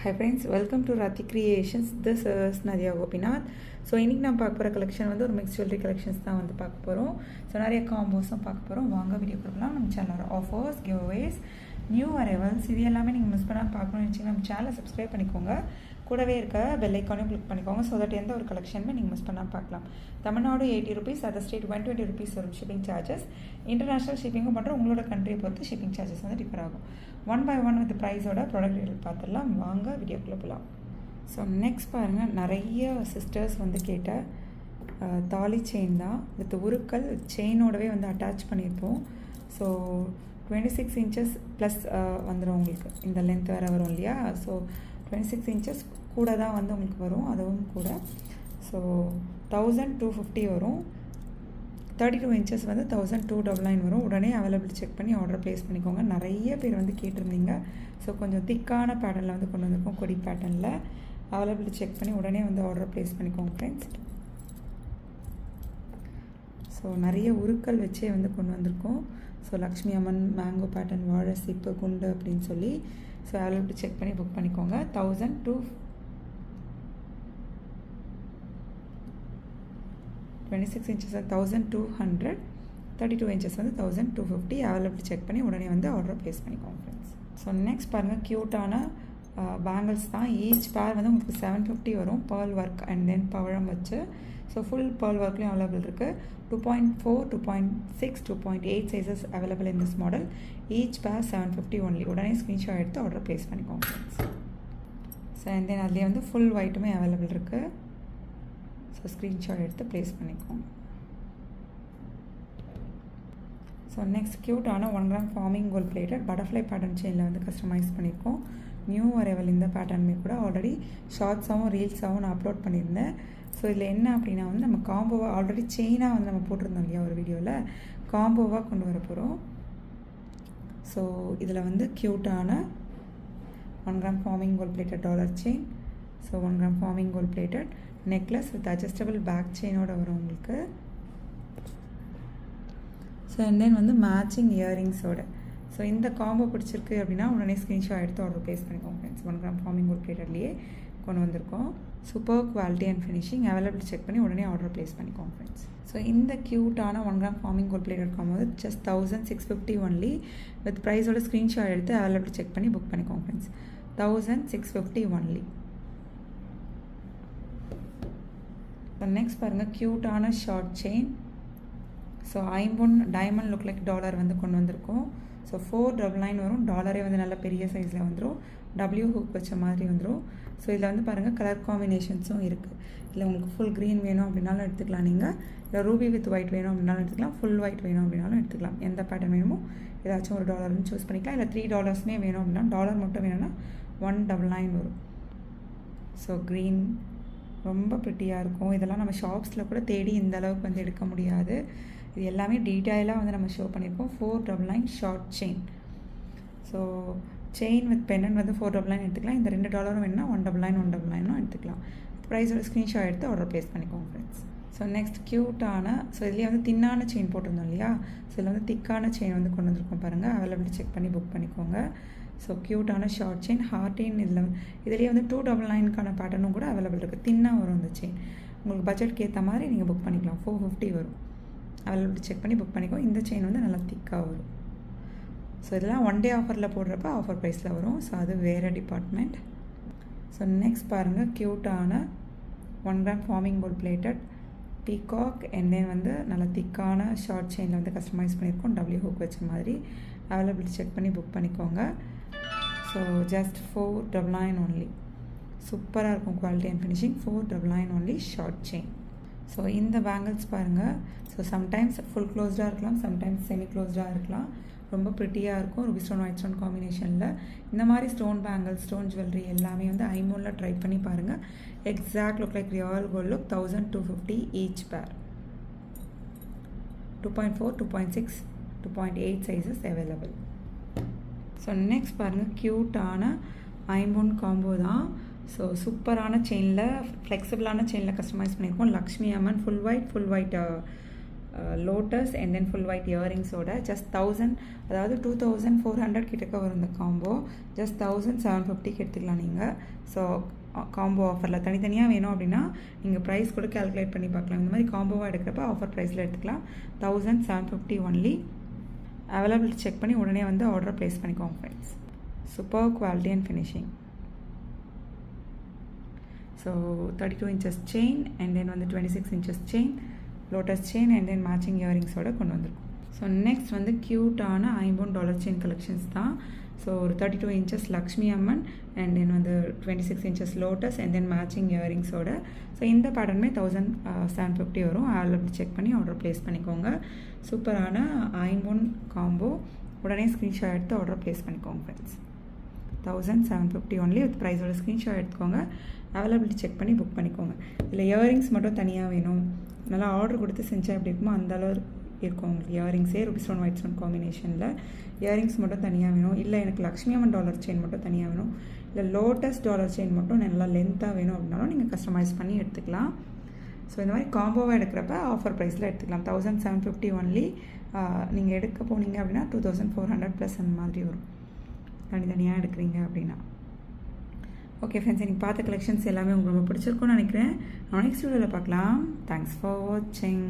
Hi friends, welcome to Rathi Creations. This is Nadia Gopinath. So இன்றைக்கி நான் பார்க்க போகிற கலெக்ஷன் வந்து ஒரு மிக்ஸ் ஜுவல்லரி கலெக்ஷன்ஸ் தான் வந்து பார்க்க போகிறோம். ஸோ நிறைய காம்போஸும் பார்க்க போகிறோம். வாங்க வீடியோ கொடுக்கலாம். நம்ம சேனலோட ஆஃபர்ஸ், கிவ்அவேஸ், நியூ அரைவல்ஸ் இது எல்லாமே நீங்கள் மிஸ் பண்ணாமல் பார்க்கணும்னு நினச்சிங்கன்னா நம்ம சேனலை சப்ஸ்கிரைப் பண்ணிக்கோங்க. கூடவே இருக்க பெல் ஐக்கானையும் கிளிக் பண்ணிக்கோங்க. ஸோ தட் எந்த ஒரு கலெக்ஷனுமே நீங்கள் மிஸ் பண்ணாமல் பார்க்கலாம். Tamil Nadu 80 rupees, other state 120 rupees வரும் ஷிப்பிங் சார்ஜஸ். இன்டர்நேஷ்னல் ஷிப்பிங்கும் பண்ணுறோம். உங்களோட கண்ட்ரியை பொறுத்து ஷிப்பிங் சார்ஜஸ் வந்து டிஃபர் ஆகும். 1 by 1 வித் ப்ரைஸோட ப்ராடக்ட் டீடைல் பார்த்துடலாம். வாங்க வீடியோக்குள்ளே போகலாம். ஸோ நெக்ஸ்ட் பாருங்கள், நிறைய சிஸ்டர்ஸ் வந்து கேட்ட தாலி செயின் தான் வித் உருக்கள் செயினோடவே வந்து அட்டாச் பண்ணியிருப்போம். ஸோ 26 inches ப்ளஸ் வந்துடும் உங்களுக்கு. இந்த லென்த் வேறு வரும் இல்லையா? ஸோ 26 inches கூட தான் வந்து உங்களுக்கு வரும். அதுவும் கூட ஸோ 1250 வரும். 32 inches வந்து 1299 வரும். உடனே அவைலபிள் செக் பண்ணி ஆர்டர் ப்ளேஸ் பண்ணிக்கோங்க. நிறைய பேர் வந்து கேட்டிருந்தீங்க. ஸோ கொஞ்சம் திக்கான பேட்டர்னில் வந்து கொண்டு வந்திருக்கோம். கொடி பேட்டர்னில் அவைலபிள் செக் பண்ணி உடனே வந்து ஆர்டர் ப்ளேஸ் பண்ணிக்கோங்க ஃப்ரெண்ட்ஸ். ஸோ நிறைய உருக்கள் வச்சே வந்து கொண்டு வந்திருக்கோம். ஸோ லக்ஷ்மி அம்மன், மேங்கோ பேட்டர்ன், வாழை சீப்பு, குண்டு அப்படின்னு சொல்லி ஸோ அவைலபிள் செக் பண்ணி புக் பண்ணிக்கோங்க. 26 inches 1200, 32 inches வந்து 1250. அவைலபிள் செக் பண்ணி உடனே வந்து ஆர்டர் ப்ளேஸ் பண்ணிக்கோங்க ஃப்ரெண்ட்ஸ். ஸோ நெக்ஸ்ட் பாருங்கள், க்யூட்டான பேங்கிள்ஸ் தான். ஈச் பேர் வந்து உங்களுக்கு 750 வரும். பேர்ல் ஒர்க் அண்ட் தென் பவழம் வச்சு. ஸோ ஃபுல் பேர்ல் ஒர்க்லேயும் அவைலபிள் இருக்குது. 2.4, 2.6, 2.8 sizes available in this model. Each pair 750 only. உடனே ஸ்க்ரீன்ஷாட் எடுத்து ஆர்டர் ப்ளேஸ் பண்ணிக்கோங்க ஃப்ரெண்ட்ஸ். ஸோ அண்ட் தென் அதுலேயே வந்து ஃபுல் ஒயிட்டுமே அவைலபிள் இருக்குது. ஸோ ஸ்க்ரீன்ஷாட் எடுத்து ப்ளேஸ் பண்ணிக்கோங்க. ஸோ நெக்ஸ்ட் க்யூட்டான 1 gram forming gold plated butterfly pattern செயினில் வந்து கஸ்டமைஸ் பண்ணியிருக்கோம். நியூ அரைவல் இந்த பேட்டர்னுமே கூட ஆல்ரெடி ஷார்ட்ஸாகவும் ரீல்ஸாகவும் நான் அப்லோட் பண்ணியிருந்தேன். ஸோ இதில் என்ன அப்படின்னா வந்து நம்ம காம்போவாக ஆல்ரெடி செயினாக வந்து நம்ம போட்டிருந்தோம் இல்லையா ஒரு வீடியோவில், காம்போவாக கொண்டு வர போகிறோம். ஸோ இதில் வந்து க்யூட்டான 1 gram forming gold plated dollar chain. So 1 gram forming gold plated necklace with adjustable back செயினோட வரும் உங்களுக்கு. ஸோ அண்ட் தென் வந்து மேட்சிங் இயரிங்ஸோட. ஸோ இந்த காம்போ பிடிச்சிருக்கு அப்படின்னா உடனே ஸ்க்ரீன்ஷாட் எடுத்து ஆர்டர் ப்ளேஸ் பண்ணிக்கோங்க ஃப்ரெண்ட்ஸ். 1 gram ஃபார்மிங் கோல்ட் பிளேட்டட்லேயே கொண்டு வந்திருக்கோம். Super quality and finishing. Available check பண்ணி உடனே ஆர்டர் ப்ளேஸ் பண்ணிக்கோங்க ஃப்ரெண்ட்ஸ். ஸோ இந்த க்யூட்டான 1 gram ஃபார்மிங் கோல்ட் பிளேட்டட் காம்போது ஜஸ்ட் 1650 ஒன்லி. வித் ப்ரைஸோட ஸ்க்ரீன்ஷாட் எடுத்து அவைலபிள் செக் பண்ணி புக் பண்ணிக்கோங்க ஃப்ரெண்ட்ஸ். 1650 ஒன்லி. இப்போ நெக்ஸ்ட் பாருங்கள், க்யூட்டான ஷார்ட் செயின். ஸோ ஐம்பொன் டைமண்ட் லுக் லைக் டாலர் வந்து கொண்டு வந்திருக்கோம். ஸோ 499 வரும். டாலரே வந்து நல்ல பெரிய சைஸில் வந்துடும். டபிள்யூ ஹூக் வச்ச மாதிரி வந்துடும். ஸோ இதில் வந்து பாருங்கள் கலர் காம்பினேஷன்ஸும் இருக்குது. இல்லை உங்களுக்கு ஃபுல் க்ரீன் வேணும் அப்படின்னாலும் எடுத்துக்கலாம் நீங்கள். இல்லை ரூபி வித் ஒயிட் வேணும் அப்படின்னாலும் எடுத்துக்கலாம். ஃபுல் ஒயிட் வேணும் அப்படின்னாலும் எடுத்துக்கலாம். எந்த பேட்டர்ன் வேணுமோ ஏதாச்சும் ஒரு டாலர்னு சூஸ் பண்ணிக்கலாம். இல்லை $3 வேணும் அப்படின்னா, டாலர் மட்டும் வேணும்னா 199 வரும். ஸோ க்ரீன் ரொம்ப ப்ரிட்டியாக இருக்கும். இதெல்லாம் நம்ம ஷாப்ஸில் கூட தேடி இந்த அளவுக்கு வந்து எடுக்க முடியாது. இது எல்லாமே டீட்டெயிலாக வந்து நம்ம ஷோ பண்ணியிருக்கோம். 499 short chain. So chain with பெண்ணன் வந்து 499 எடுத்துக்கலாம். இந்த $2 வேணும்னா 199, 199 எடுத்துக்கலாம். ப்ரைஸோட ஸ்க்ரீன்ஷாட் எடுத்து ஆர்டர் ப்ளேஸ் பண்ணிக்கோங்க ஃப்ரெண்ட்ஸ். ஸோ நெக்ஸ்ட் க்யூட்டான, ஸோ இதுலேயே வந்து தின்னான செயின் போட்டிருந்தோம் இல்லையா? ஸோ இதில் வந்து திக்கான செயின் வந்து கொண்டு வந்திருக்கோம் பாருங்கள். அவைலபிள் செக் பண்ணி புக் பண்ணிக்கோங்க. ஸோ க்யூட்டான ஷார்ட் செயின் ஹார்டின். இதுலேயே வந்து 299க்கான பேட்டர்னும் கூட அவைலபிள் இருக்குது. தின்னாக வரும் இந்த செயின். உங்களுக்கு பட்ஜெட்க்கு ஏற்ற மாதிரி நீங்கள் புக் பண்ணிக்கலாம். 450 வரும். அவைலபிள் செக் பண்ணி புக் பண்ணிக்கோ. இந்த செயின் வந்து நல்லா திக்காக வரும். ஸோ இதெல்லாம் 1 day ஆஃபரில் போடுறப்ப ஆஃபர் ப்ரைஸில் வரும். ஸோ அது வேறு டிபார்ட்மெண்ட். ஸோ நெக்ஸ்ட் பாருங்கள், க்யூட்டான 1 gram forming gold plated peacock and then வந்து நல்லா திக்கான ஷார்ட் செயினில் வந்து கஸ்டமைஸ் பண்ணியிருக்கோம். டபிள்யூ ஹூக் வச்ச மாதிரி. அவைலபிள் செக் பண்ணி புக் பண்ணிக்கோங்க. So just 499 only. சூப்பராக இருக்கும் quality and finishing. 499 only short chain. So இந்த பேங்கிள்ஸ் பாருங்கள். ஸோ சம்டைம்ஸ் ஃபுல் க்ளோஸ்டாக இருக்கலாம், சம்டைம்ஸ் செமி க்ளோஸ்டாக இருக்கலாம். ரொம்ப ப்ரிட்டியாக இருக்கும். ரூபி ஸ்டோன், ஒயிட் ஸ்டோன் காம்பினேஷனில். இந்த மாதிரி ஸ்டோன் பேங்கிள்ஸ், ஸ்டோன் ஜுவல்லரி எல்லாமே வந்து ஐமோனில் ட்ரை பண்ணி பாருங்கள். Exact look like real gold look. 1250 each pair. 2.4, 2.6, 2.8 sizes available. So next பாருங்கள், க்யூட்டான ஐம்பொன் காம்போ தான். ஸோ சூப்பரான செயினில், ஃப்ளெக்சிபிளான செயினில் கஸ்டமைஸ் பண்ணியிருக்கோம். Lakshmi Amman full white lotus and then full white இயரிங்ஸோட ஜஸ்ட் 1000, அதாவது 2400 கிட்டக்க வரும் இந்த காம்போ. ஜஸ்ட் 1750க்கு எடுத்துக்கலாம் நீங்கள். ஸோ காம்போ ஆஃபரில் தனித்தனியாக வேணும் அப்படின்னா நீங்கள் ப்ரைஸ் கூட கேல்குலேட் பண்ணி பார்க்கலாம். இந்த மாதிரி காம்போவாக எடுக்கிறப்ப ஆஃபர் ப்ரைஸில் எடுத்துக்கலாம். 1750 ஒன்லி. அவைலபிலிட்டி செக் பண்ணி உடனே வந்து ஆர்டரை ப்ளேஸ் பண்ணிக்கோங்க friends. Super quality and finishing. So 32 inches chain and then வந்து 26 inches chain, lotus chain and then matching இயரிங்ஸோட கொண்டு வந்திருக்கும். ஸோ நெக்ஸ்ட் வந்து க்யூட்டான $50 செயின் கலெக்ஷன்ஸ் தான். ஸோ ஒரு 32 inches Lakshmi Amman and then வந்து 26 inches lotus and then matching இயரிங்ஸோட. ஸோ இந்த பேட்டர்னுமே 1750 வரும். அவைலபிலிட்டி செக் பண்ணி ஆர்டர் ப்ளேஸ் பண்ணிக்கோங்க. சூப்பரான 50 காம்போ. உடனே ஸ்க்ரீன்ஷாட் எடுத்து ஆர்டர் ப்ளேஸ் பண்ணிக்கோங்க ஃப்ரெண்ட்ஸ். 1750 ஒன்லி வித் ப்ரைஸோட ஸ்க்ரீன்ஷாட் எடுத்துக்கோங்க. அவைலபிலிட்டி செக் பண்ணி புக் பண்ணிக்கோங்க. இதில் இயரிங்ஸ் மட்டும் தனியாக வேணும், நல்லா ஆர்டர் கொடுத்து செஞ்சால் எப்படி இருக்குமோ அந்த அளவு இருக்கும் உங்களுக்கு. இயரிங்ஸே ரூபி ஸ்டோன் ஒயிட் ஸ்டோன் காம்பினேஷனில் இயரிங்ஸ் மட்டும் தனியாக வேணும், இல்லை எனக்கு லக்ஷ்மி அம்மன் டாலர் செயின் மட்டும் தனியாக வேணும், இல்லை லோட்டஸ் டாலர் செயின் மட்டும் நல்லா லென்த்தாக வேணும் அப்படின்னாலும் நீங்கள் கஸ்டமைஸ் பண்ணி எடுத்துக்கலாம். ஸோ இந்த மாதிரி காம்போவாக எடுக்கிறப்ப ஆஃபர் ப்ரைஸில் எடுத்துக்கலாம். 1750 ஒன்லி. நீங்கள் எடுக்க போனீங்க அப்படின்னா 2400 ப்ளஸ் அந்த மாதிரி வரும் தனித்தனியாக எடுக்கிறீங்க அப்படின்னா. ஓகே ஃப்ரெண்ட்ஸ், எனக்கு பார்த்த கலெக்ஷன்ஸ் எல்லாமே உங்களுக்கு ரொம்ப பிடிச்சிருக்கும்னு நினைக்கிறேன். நெக்ஸ்ட் வீடியோவில் பார்க்கலாம். தேங்க்ஸ் ஃபார் வாட்சிங்.